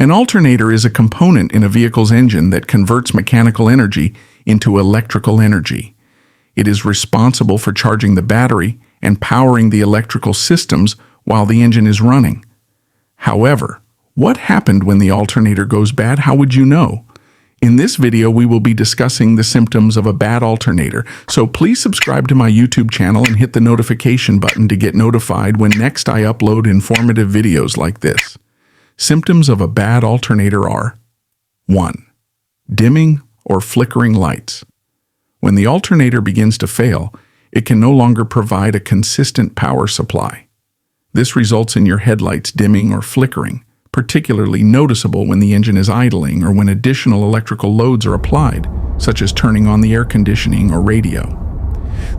An alternator is a component in a vehicle's engine that converts mechanical energy into electrical energy. It is responsible for charging the battery and powering the electrical systems while the engine is running. However, what happened when the alternator goes bad? How would you know? In this video, we will be discussing the symptoms of a bad alternator, so please subscribe to my YouTube channel and hit the notification button to get notified when next I upload informative videos like this. Symptoms of a bad alternator are 1. Dimming or flickering lights. When the alternator begins to fail, it can no longer provide a consistent power supply. This results in your headlights dimming or flickering, particularly noticeable when the engine is idling or when additional electrical loads are applied, such as turning on the air conditioning or radio.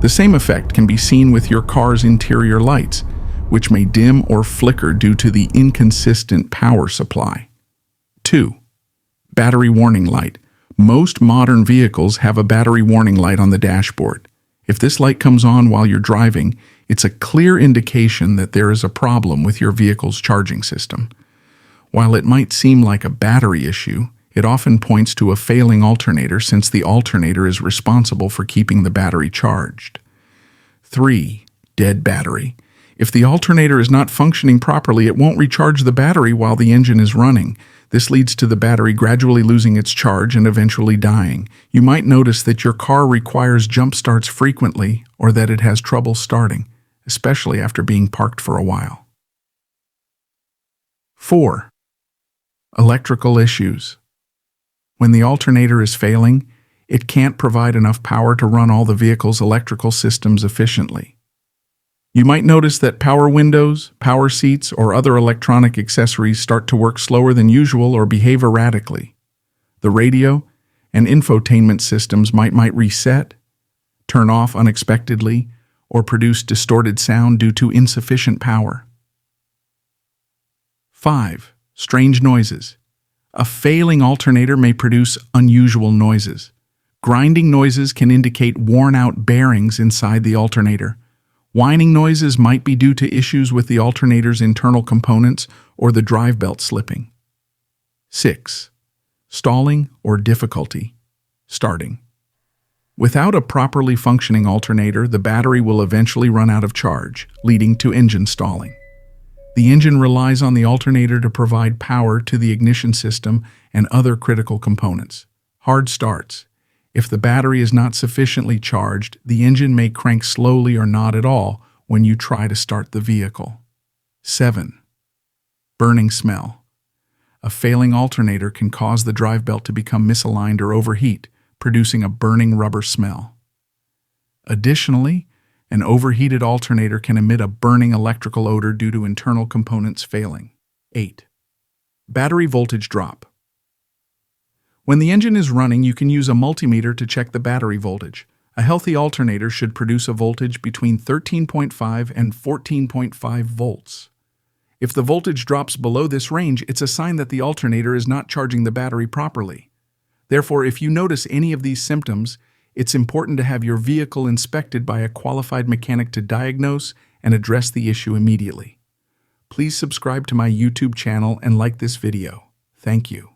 The same effect can be seen with your car's interior lights, which may dim or flicker due to the inconsistent power supply. 2. Battery warning light. Most modern vehicles have a battery warning light on the dashboard. If this light comes on while you're driving, it's a clear indication that there is a problem with your vehicle's charging system. While it might seem like a battery issue, it often points to a failing alternator since the alternator is responsible for keeping the battery charged. 3. Dead battery. If the alternator is not functioning properly, it won't recharge the battery while the engine is running. This leads to the battery gradually losing its charge and eventually dying. You might notice that your car requires jump starts frequently or that it has trouble starting, especially after being parked for a while. 4. Electrical issues. When the alternator is failing, it can't provide enough power to run all the vehicle's electrical systems efficiently. You might notice that power windows, power seats, or other electronic accessories start to work slower than usual or behave erratically. The radio and infotainment systems might reset, turn off unexpectedly, or produce distorted sound due to insufficient power. 5. Strange noises. A failing alternator may produce unusual noises. Grinding noises can indicate worn-out bearings inside the alternator. Whining noises might be due to issues with the alternator's internal components or the drive belt slipping. 6. Stalling or difficulty starting. Without a properly functioning alternator, the battery will eventually run out of charge, leading to engine stalling. The engine relies on the alternator to provide power to the ignition system and other critical components. Hard starts. If the battery is not sufficiently charged, the engine may crank slowly or not at all when you try to start the vehicle. 7. Burning smell. A failing alternator can cause the drive belt to become misaligned or overheat, producing a burning rubber smell. Additionally, an overheated alternator can emit a burning electrical odor due to internal components failing. 8. Battery voltage drop. When the engine is running, you can use a multimeter to check the battery voltage. A healthy alternator should produce a voltage between 13.5 and 14.5 volts. If the voltage drops below this range, it's a sign that the alternator is not charging the battery properly. Therefore, if you notice any of these symptoms, it's important to have your vehicle inspected by a qualified mechanic to diagnose and address the issue immediately. Please subscribe to my YouTube channel and like this video. Thank you.